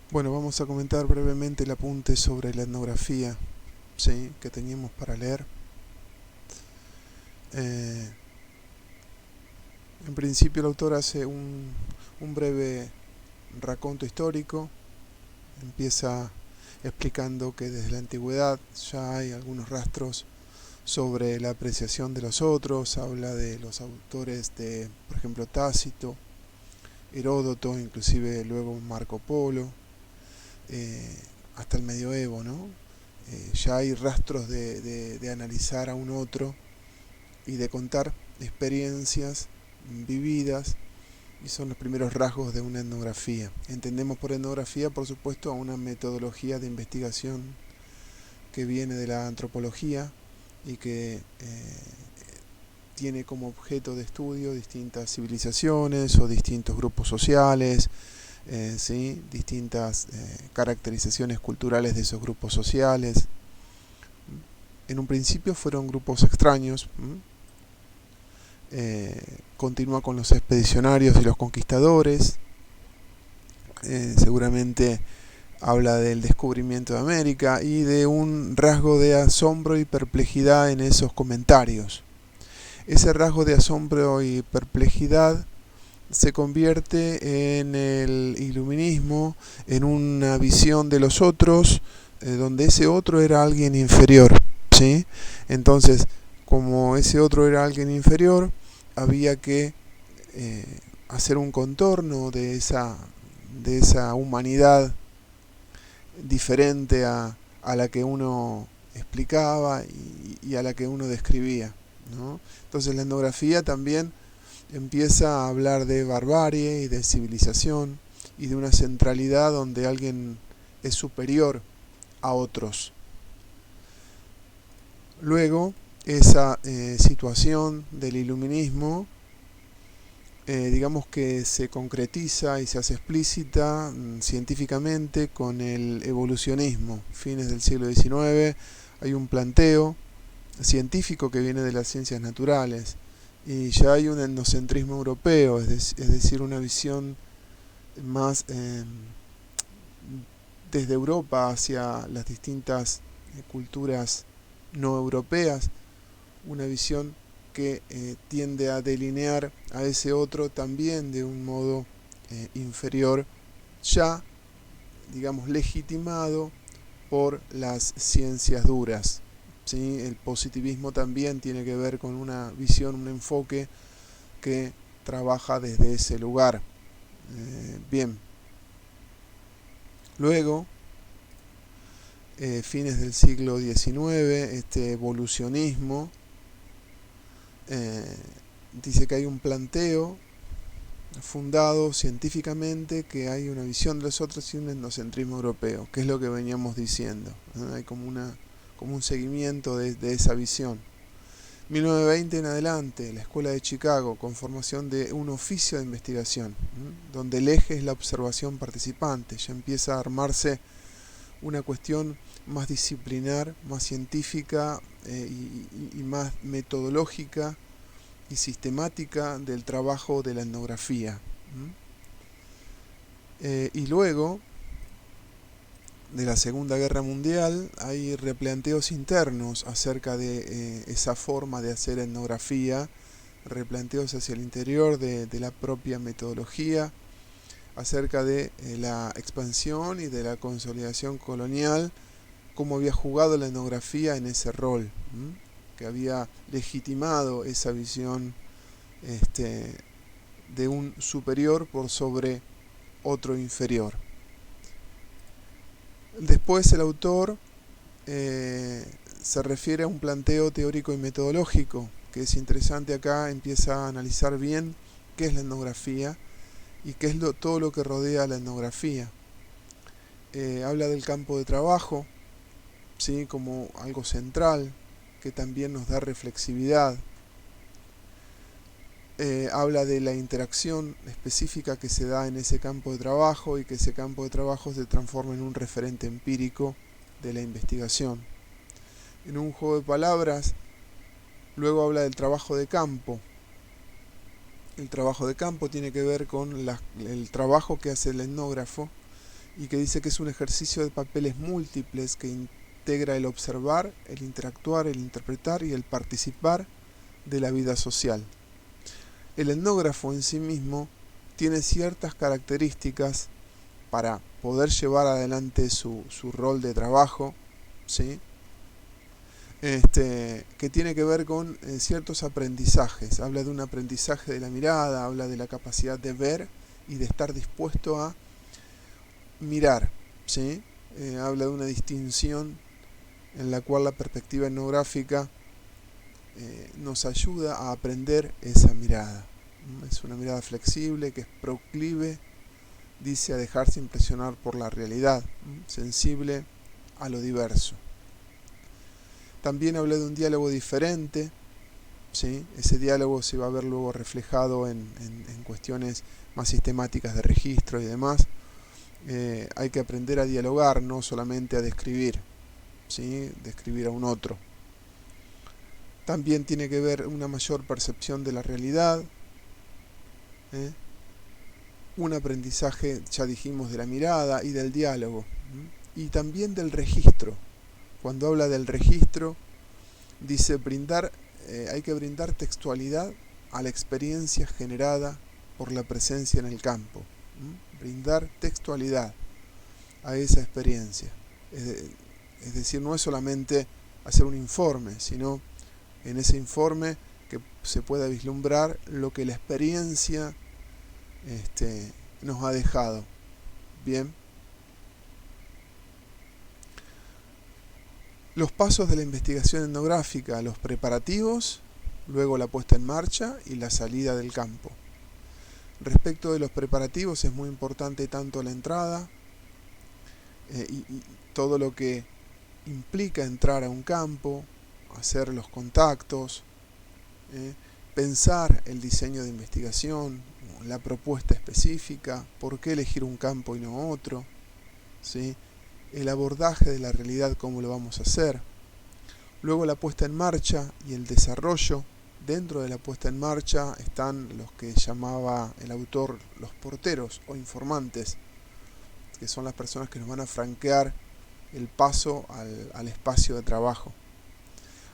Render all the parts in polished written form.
Bueno, vamos a comentar brevemente el apunte sobre la etnografía, ¿sí?, que teníamos para leer. En principio el autor hace un breve raconto histórico, empieza explicando que desde la antigüedad ya hay algunos rastros sobre la apreciación de los otros, habla de los autores de, por ejemplo, Tácito, Heródoto, inclusive luego Marco Polo, hasta el medioevo, ¿no? Ya hay rastros de analizar a un otro y de contar experiencias vividas, y son los primeros rasgos de una etnografía. Entendemos por etnografía, por supuesto, a una metodología de investigación que viene de la antropología y que tiene como objeto de estudio distintas civilizaciones o distintos grupos sociales, ¿sí?, distintas caracterizaciones culturales de esos grupos sociales. En un principio fueron grupos extraños. Continúa con los expedicionarios y los conquistadores. Seguramente habla del descubrimiento de América y de un rasgo de asombro y perplejidad en esos comentarios. Ese rasgo de asombro y perplejidad se convierte en el iluminismo, en una visión de los otros, donde ese otro era alguien inferior, ¿sí? Entonces, como ese otro era alguien inferior, había que hacer un contorno de esa humanidad diferente a la que uno explicaba y a la que uno describía, ¿no? Entonces la etnografía también empieza a hablar de barbarie y de civilización y de una centralidad donde alguien es superior a otros. Luego, esa situación del iluminismo, digamos que se concretiza y se hace explícita científicamente con el evolucionismo. Fines del siglo XIX hay un planteo científico que viene de las ciencias naturales y ya hay un etnocentrismo europeo, es decir, una visión más desde Europa hacia las distintas culturas no europeas, una visión que tiende a delinear a ese otro también de un modo inferior, ya, digamos, legitimado por las ciencias duras, ¿sí? El positivismo también tiene que ver con una visión, un enfoque que trabaja desde ese lugar. Bien. Luego, fines del siglo XIX, este evolucionismo dice que hay un planteo fundado científicamente, que hay una visión de los otros y un etnocentrismo europeo, que es lo que veníamos diciendo, ¿no? Hay como un seguimiento de esa visión. 1920 en adelante, la Escuela de Chicago, con formación de un oficio de investigación, donde el eje es la observación participante. Ya empieza a armarse una cuestión más disciplinar, más científica y más metodológica y sistemática del trabajo de la etnografía. Y luego de la Segunda Guerra Mundial hay replanteos internos acerca de esa forma de hacer etnografía, replanteos hacia el interior de la propia metodología, acerca de la expansión y de la consolidación colonial, cómo había jugado la etnografía en ese rol, que había legitimado esa visión de un superior por sobre otro inferior. Después el autor se refiere a un planteo teórico y metodológico, que es interesante acá, empieza a analizar bien qué es la etnografía y qué es todo lo que rodea a la etnografía. Habla del campo de trabajo, ¿sí?, como algo central, que también nos da reflexividad. Habla de la interacción específica que se da en ese campo de trabajo y que ese campo de trabajo se transforma en un referente empírico de la investigación. En un juego de palabras, luego habla del trabajo de campo. El trabajo de campo tiene que ver con el trabajo que hace el etnógrafo y que dice que es un ejercicio de papeles múltiples que integra el observar, el interactuar, el interpretar y el participar de la vida social. El etnógrafo en sí mismo tiene ciertas características para poder llevar adelante su rol de trabajo, ¿sí? Que tiene que ver con ciertos aprendizajes. Habla de un aprendizaje de la mirada, habla de la capacidad de ver y de estar dispuesto a mirar, ¿sí? Habla de una distinción en la cual la perspectiva etnográfica nos ayuda a aprender esa mirada. Es una mirada flexible que es proclive, dice, a dejarse impresionar por la realidad, sensible a lo diverso. También habla de un diálogo diferente, ¿sí? Ese diálogo se va a ver luego reflejado en cuestiones más sistemáticas de registro y demás. Hay que aprender a dialogar, no solamente a describir, ¿sí? Describir a un otro. También tiene que ver una mayor percepción de la realidad, un aprendizaje, ya dijimos, de la mirada y del diálogo, y también del registro. Cuando habla del registro, dice hay que brindar textualidad a la experiencia generada por la presencia en el campo. Brindar textualidad a esa experiencia. Es decir, no es solamente hacer un informe, sino en ese informe que se pueda vislumbrar lo que la experiencia nos ha dejado. Bien. Los pasos de la investigación etnográfica, los preparativos, luego la puesta en marcha y la salida del campo. Respecto de los preparativos es muy importante tanto la entrada y todo lo que implica entrar a un campo, hacer los contactos, pensar el diseño de investigación, la propuesta específica, por qué elegir un campo y no otro, ¿sí? El abordaje de la realidad, cómo lo vamos a hacer. Luego la puesta en marcha y el desarrollo. Dentro de la puesta en marcha están los que llamaba el autor los porteros o informantes, que son las personas que nos van a franquear el paso al espacio de trabajo.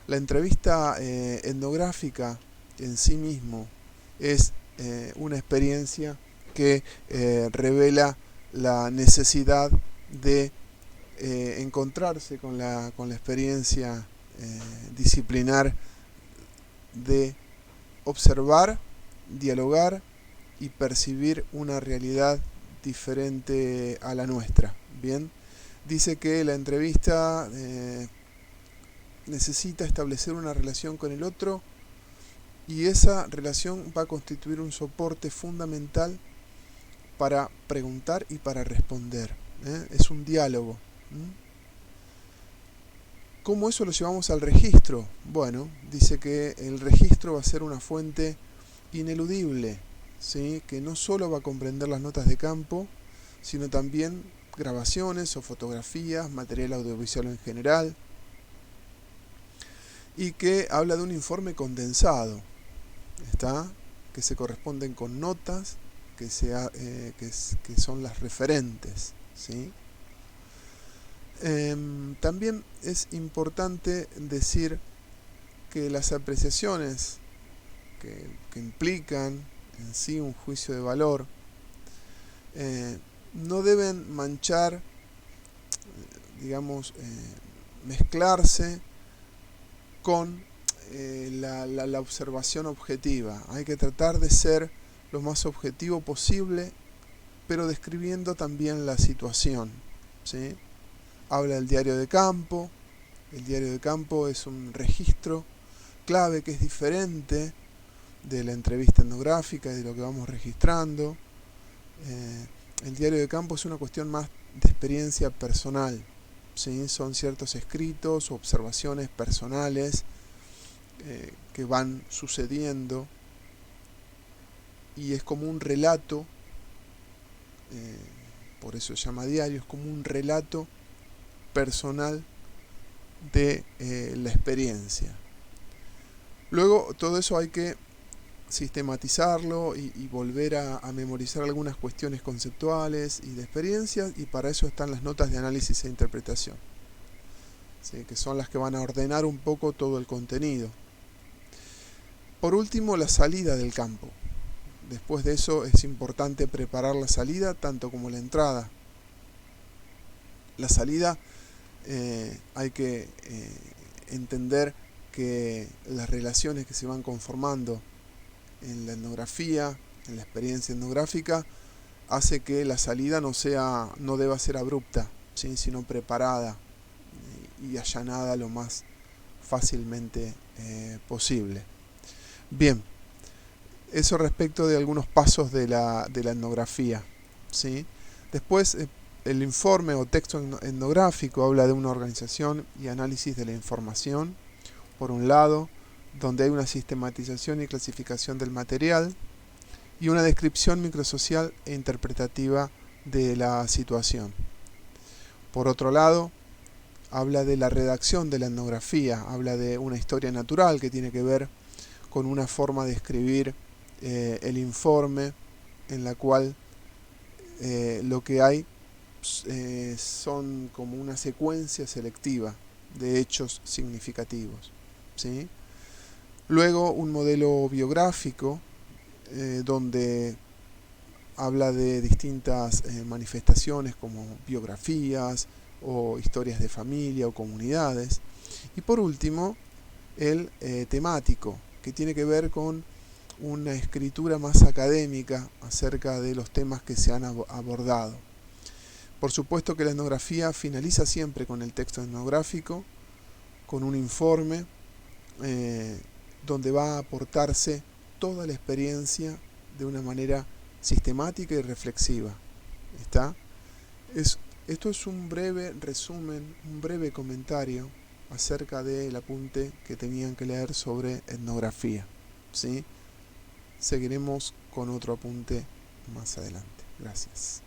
La entrevista etnográfica en sí mismo es una experiencia que revela la necesidad de encontrarse con la experiencia disciplinar de observar, dialogar y percibir una realidad diferente a la nuestra. Bien, dice que la entrevista necesita establecer una relación con el otro y esa relación va a constituir un soporte fundamental para preguntar y para responder. Es un diálogo. ¿Cómo eso lo llevamos al registro? Bueno, dice que el registro va a ser una fuente ineludible, ¿sí? Que no solo va a comprender las notas de campo, sino también grabaciones o fotografías, material audiovisual en general, y que habla de un informe condensado, ¿está? Que se corresponden con notas que son las referentes, ¿sí? También es importante decir que las apreciaciones que implican en sí un juicio de valor no deben manchar, digamos, mezclarse con la observación objetiva. Hay que tratar de ser lo más objetivo posible, pero describiendo también la situación, ¿sí? Habla del diario de campo. El diario de campo es un registro clave que es diferente de la entrevista etnográfica y de lo que vamos registrando. El diario de campo es una cuestión más de experiencia personal, ¿sí? Son ciertos escritos o observaciones personales que van sucediendo y es como un relato, por eso se llama diario, es como un relato personal de la experiencia. Luego todo eso hay que sistematizarlo y volver a memorizar algunas cuestiones conceptuales y de experiencias, y para eso están las notas de análisis e interpretación, ¿sí? Que son las que van a ordenar un poco todo el contenido. Por último, la salida del campo. Después de eso es importante preparar la salida tanto como la entrada. La salida hay que entender que las relaciones que se van conformando en la etnografía, en la experiencia etnográfica, hace que la salida no deba ser abrupta, ¿sí? Sino preparada y allanada lo más fácilmente posible. Bien, eso respecto de algunos pasos de la etnografía, ¿sí? Después, el informe o texto etnográfico habla de una organización y análisis de la información, por un lado, donde hay una sistematización y clasificación del material y una descripción microsocial e interpretativa de la situación. Por otro lado, habla de la redacción de la etnografía, habla de una historia natural que tiene que ver con una forma de escribir el informe en la cual lo que hay son como una secuencia selectiva de hechos significativos, ¿sí? Luego un modelo biográfico donde habla de distintas manifestaciones como biografías o historias de familia o comunidades. Y por último, el temático, que tiene que ver con una escritura más académica acerca de los temas que se han abordado. Por supuesto que la etnografía finaliza siempre con el texto etnográfico, con un informe donde va a aportarse toda la experiencia de una manera sistemática y reflexiva. ¿Está? Esto es un breve resumen, un breve comentario acerca del apunte que tenían que leer sobre etnografía, ¿sí? Seguiremos con otro apunte más adelante. Gracias.